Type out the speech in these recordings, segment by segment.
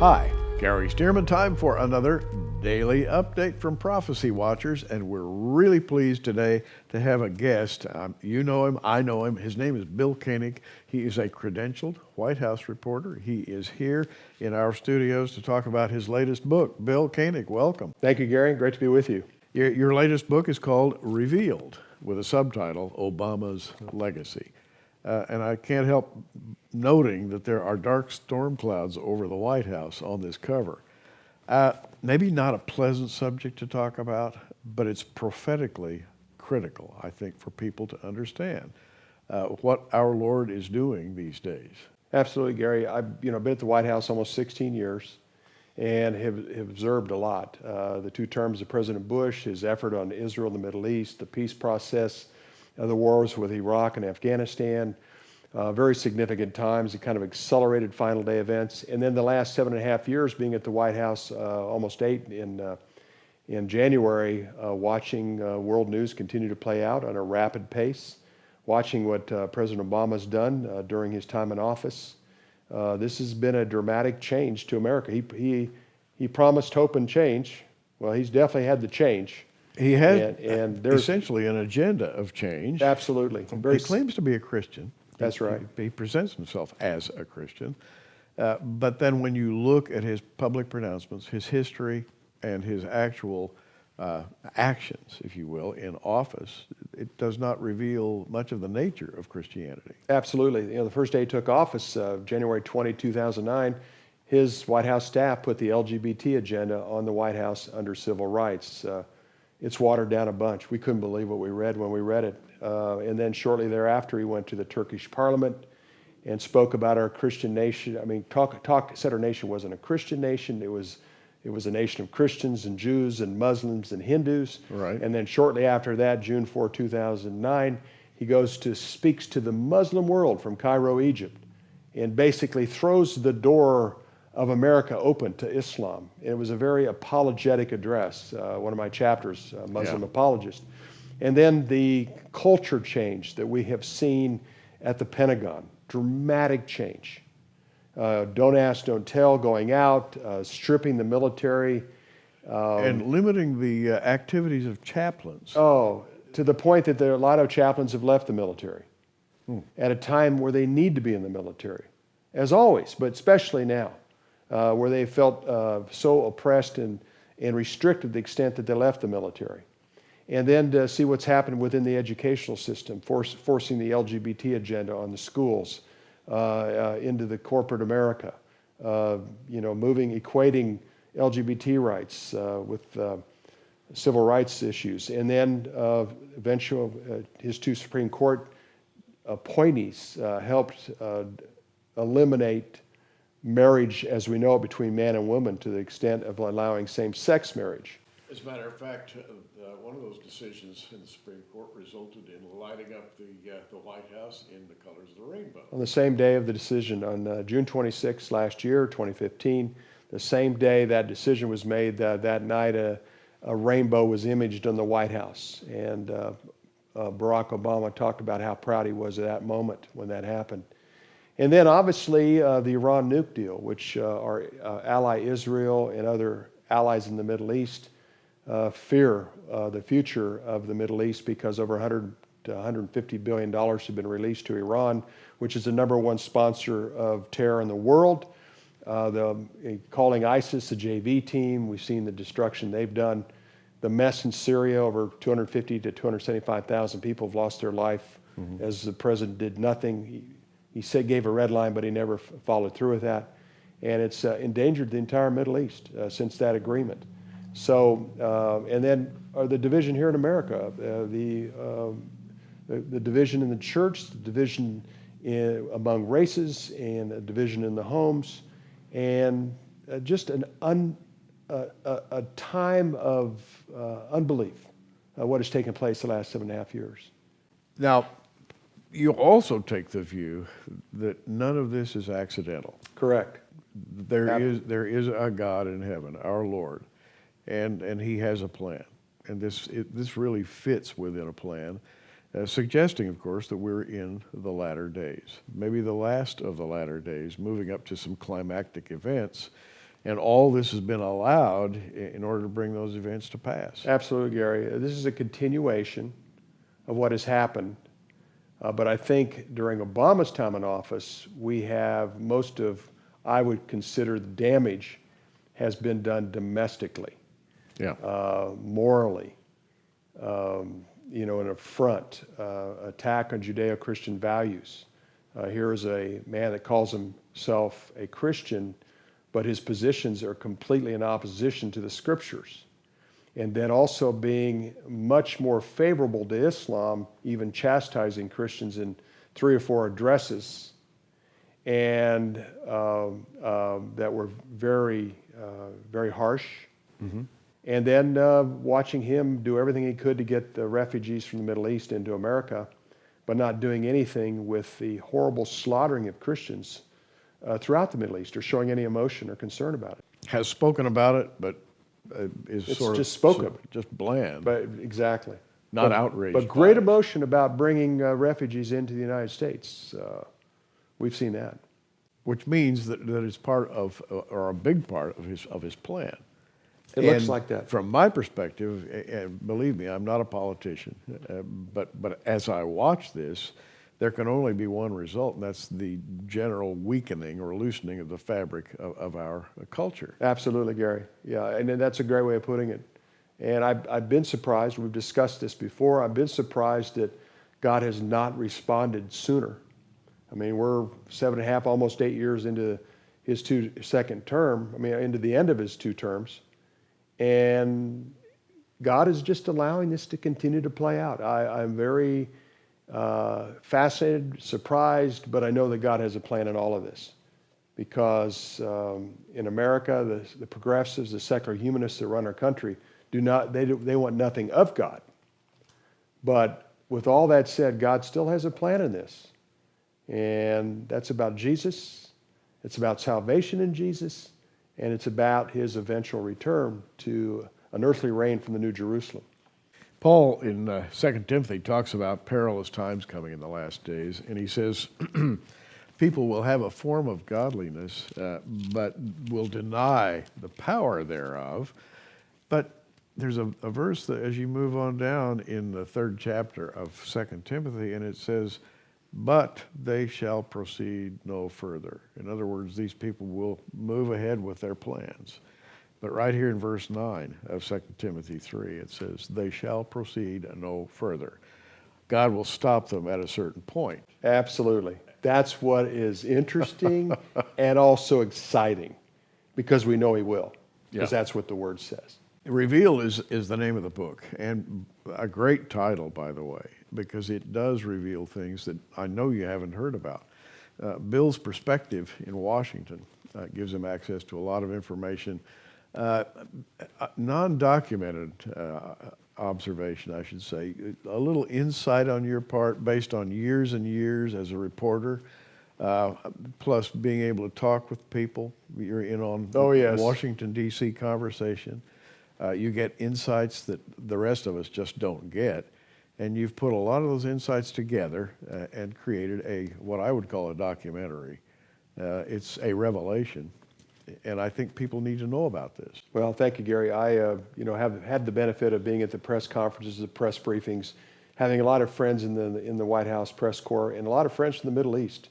Hi, Gary Stearman, time for another daily update from Prophecy Watchers, and we're really pleased today to have a guest. You know him, I know him. His name is Bill Koening. He is a credentialed White House reporter. He is here in our studios to talk about his latest book. Bill Koening, welcome. Thank you, Gary. Great to be with you. Your latest book is called Revealed, with a subtitle, Obama's Legacy. And I can't help noting that there are dark storm clouds over the White House on this cover. Maybe not a pleasant subject to talk about, but it's prophetically critical, I think, for people to understand what our Lord is doing these days. Absolutely, Gary. I've been at the White House almost 16 years and have observed a lot. The 2 terms of President Bush, his effort on Israel and the Middle East, the peace process, the wars with Iraq and Afghanistan, very significant times, the kind of accelerated final day events. And then the last 7.5 years being at the White House, almost 8 in January, watching world news continue to play out on a rapid pace, watching what President Obama's done during his time in office. This has been a dramatic change to America. He promised hope and change. Well, he's definitely had the change. He had and there's essentially an agenda of change. Absolutely. He claims to be a Christian. That's right. He presents himself as a Christian. But then when you look at his public pronouncements, his history, and his actual actions, if you will, in office, it does not reveal much of the nature of Christianity. Absolutely. The first day he took office, January 20, 2009, his White House staff put the LGBT agenda on the White House under civil rights. It's watered down a bunch. We couldn't believe what we read when we read it. And then shortly thereafter, he went to the Turkish parliament and spoke about our Christian nation. I mean, said our nation wasn't a Christian nation. It was a nation of Christians and Jews and Muslims and Hindus. Right. And then shortly after that, June 4, 2009, he speaks to the Muslim world from Cairo, Egypt, and basically throws the door of America open to Islam. It was a very apologetic address, one of my chapters, Muslim Apologist. And then the culture change that we have seen at the Pentagon, dramatic change. Don't ask, don't tell, going out, stripping the military. And limiting the activities of chaplains. Oh, to the point that a lot of chaplains have left the military at a time where they need to be in the military, as always, but especially now. Where they felt so oppressed and restricted to the extent that they left the military. And then to see what's happened within the educational system, forcing the LGBT agenda on the schools into the corporate America, equating LGBT rights with civil rights issues. And then eventually his 2 Supreme Court appointees helped eliminate marriage as we know it between man and woman to the extent of allowing same-sex marriage. As a matter of fact, one of those decisions in the Supreme Court resulted in lighting up the White House in the colors of the rainbow. On the same day of the decision, on June 26 last year, 2015, the same day that decision was made, that night a rainbow was imaged on the White House. And Barack Obama talked about how proud he was at that moment when that happened. And then obviously the Iran nuke deal, which our ally Israel and other allies in the Middle East fear the future of the Middle East because over $100 to $150 billion have been released to Iran, which is the #1 sponsor of terror in the world. Calling ISIS a JV team, we've seen the destruction they've done. The mess in Syria, over 250 to 275,000 people have lost their life as the president did nothing. He said gave a red line, but he never followed through with that. And it's endangered the entire Middle East since that agreement. So, and then the division here in America, the division in the church, the division among races, and a division in the homes, and just a time of unbelief, what has taken place the last 7.5 years. Now, you also take the view that none of this is accidental. Correct. There is a God in heaven, our Lord, and He has a plan, and this really fits within a plan, suggesting, of course, that we're in the latter days, maybe the last of the latter days, moving up to some climactic events. And all this has been allowed in order to bring those events to pass. Absolutely, Gary. This is a continuation of what has happened. But I think during Obama's time in office, we have most of, I would consider, the damage has been done domestically, Yeah. morally, an affront, attack on Judeo-Christian values. Here is a man that calls himself a Christian, but his positions are completely in opposition to the scriptures. And then also being much more favorable to Islam, even chastising Christians in 3 or 4 addresses, and that were very, very harsh. Mm-hmm. And then watching him do everything he could to get the refugees from the Middle East into America, but not doing anything with the horrible slaughtering of Christians throughout the Middle East, or showing any emotion or concern about it. Has spoken about it, but is It's sort just of spoken. just bland, But exactly. not outraged. But great by it. emotion about bringing refugees into the United States. We've seen that. Which means that it's part of, or a big part of his plan. It looks like that. From my perspective, and believe me, I'm not a politician, but as I watch this, there can only be one result, and that's the general weakening or loosening of the fabric of our culture. Absolutely, Gary. Yeah, and that's a great way of putting it. And I've been surprised, we've discussed this before, I've been surprised that God has not responded sooner. I mean, we're 7.5, almost 8 years into his second term, into the end of his 2 terms. And God is just allowing this to continue to play out. I'm very fascinated, surprised, but I know that God has a plan in all of this. Because in America, the progressives, the secular humanists that run our country, they want nothing of God. But with all that said, God still has a plan in this. And that's about Jesus, it's about salvation in Jesus, and it's about his eventual return to an earthly reign from the New Jerusalem. Paul in 2 Timothy talks about perilous times coming in the last days, and he says, people will have a form of godliness, but will deny the power thereof. But there's a verse that as you move on down in the 3rd chapter of 2 Timothy, and it says, but they shall proceed no further. In other words, these people will move ahead with their plans. But right here in verse 9 of 2 Timothy 3, it says, they shall proceed no further. God will stop them at a certain point. Absolutely. That's what is interesting and also exciting, because we know he will, because that's what the word says. Reveal is the name of the book, and a great title, by the way, because it does reveal things that I know you haven't heard about. Bill's perspective in Washington gives him access to a lot of information. Non-documented observation, I should say, a little insight on your part based on years and years as a reporter, plus being able to talk with people. You're in on Washington, D.C. conversation. You get insights that the rest of us just don't get. And you've put a lot of those insights together and created what I would call a documentary. It's a revelation. And I think people need to know about this. Well, thank you, Gary. I have had the benefit of being at the press conferences, the press briefings, having a lot of friends in the White House press corps, and a lot of friends from the Middle East,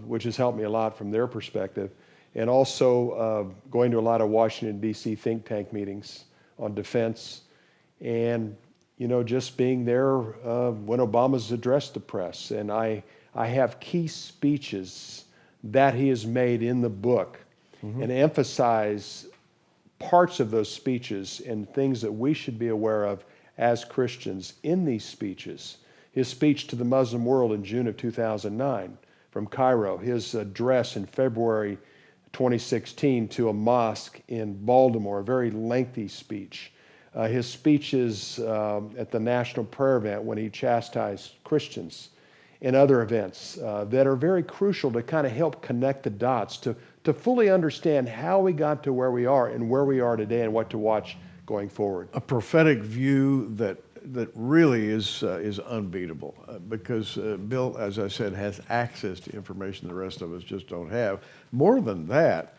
which has helped me a lot from their perspective. And also going to a lot of Washington, D.C. think tank meetings on defense, and just being there when Obama's addressed the press. And I have key speeches that he has made in the book, and emphasize parts of those speeches and things that we should be aware of as Christians in these speeches. His speech to the Muslim world in June of 2009 from Cairo, his address in February 2016 to a mosque in Baltimore, a very lengthy speech. His speeches at the National Prayer Event when he chastised Christians, and other events that are very crucial to kind of help connect the dots, to fully understand how we got to where we are and where we are today and what to watch going forward. A prophetic view that really is unbeatable because Bill, as I said, has access to information the rest of us just don't have. More than that,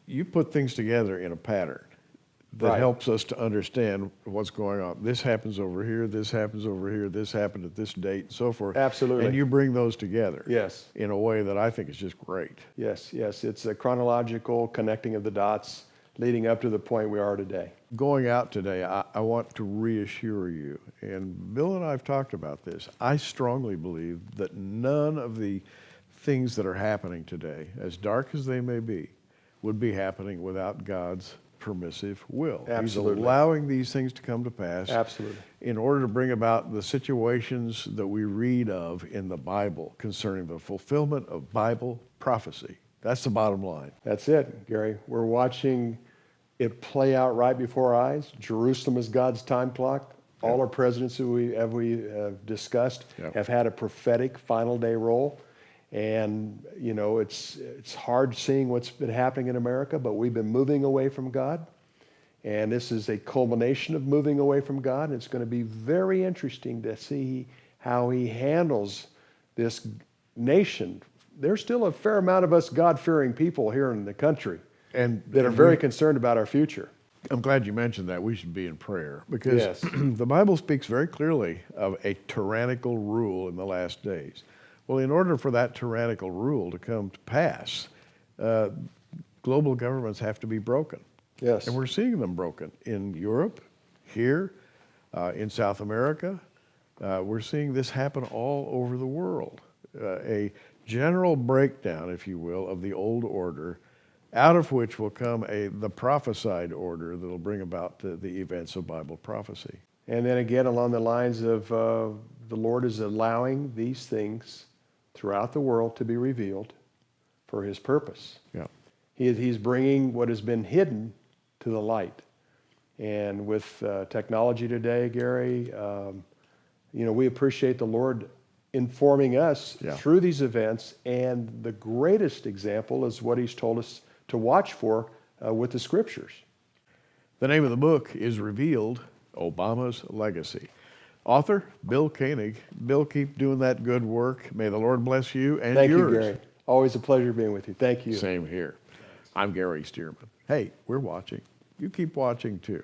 you put things together in a pattern that Right. helps us to understand what's going on. This happens over here, this happens over here, this happened at this date, and so forth. Absolutely. And you bring those together. Yes. In a way that I think is just great. Yes, yes. It's a chronological connecting of the dots leading up to the point we are today. Going out today, I want to reassure you, and Bill and I have talked about this. I strongly believe that none of the things that are happening today, as dark as they may be, would be happening without God's permissive will. Absolutely. He's allowing these things to come to pass. Absolutely. In order to bring about the situations that we read of in the Bible concerning the fulfillment of Bible prophecy. That's the bottom line. That's it, Gary. We're watching it play out right before our eyes. Jerusalem is God's time clock. All our presidents who we have discussed Yep. have had a prophetic final day role. And, you know, it's hard seeing what's been happening in America, but we've been moving away from God. And this is a culmination of moving away from God. And it's going to be very interesting to see how he handles this nation. There's still a fair amount of us God-fearing people here in the country And that are very concerned about our future. I'm glad you mentioned that. We should be in prayer because Yes. the Bible speaks very clearly of a tyrannical rule in the last days. Well, in order for that tyrannical rule to come to pass, global governments have to be broken. Yes. And we're seeing them broken in Europe, here, in South America. We're seeing this happen all over the world. A general breakdown, if you will, of the old order, out of which will come the prophesied order that will bring about the events of Bible prophecy. And then again, along the lines of the Lord is allowing these things throughout the world to be revealed for his purpose. Yeah. He's bringing what has been hidden to the light. And with technology today, Gary, you know, we appreciate the Lord informing us Yeah. through these events. And the greatest example is what he's told us to watch for with the scriptures. The name of the book is Revealed, Obama's Legacy. Author, Bill Koenig. Bill, keep doing that good work. May the Lord bless you and Thank yours. you, Gary. Always a pleasure being with you. Thank you. Same here. I'm Gary Stearman. Hey, we're watching. You keep watching too.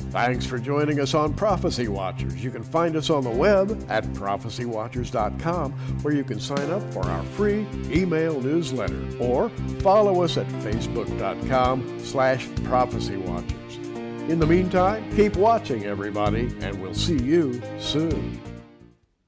Thanks for joining us on Prophecy Watchers. You can find us on the web at prophecywatchers.com, where you can sign up for our free email newsletter, or follow us at facebook.com/prophecywatchers. In the meantime, keep watching, everybody, and we'll see you soon.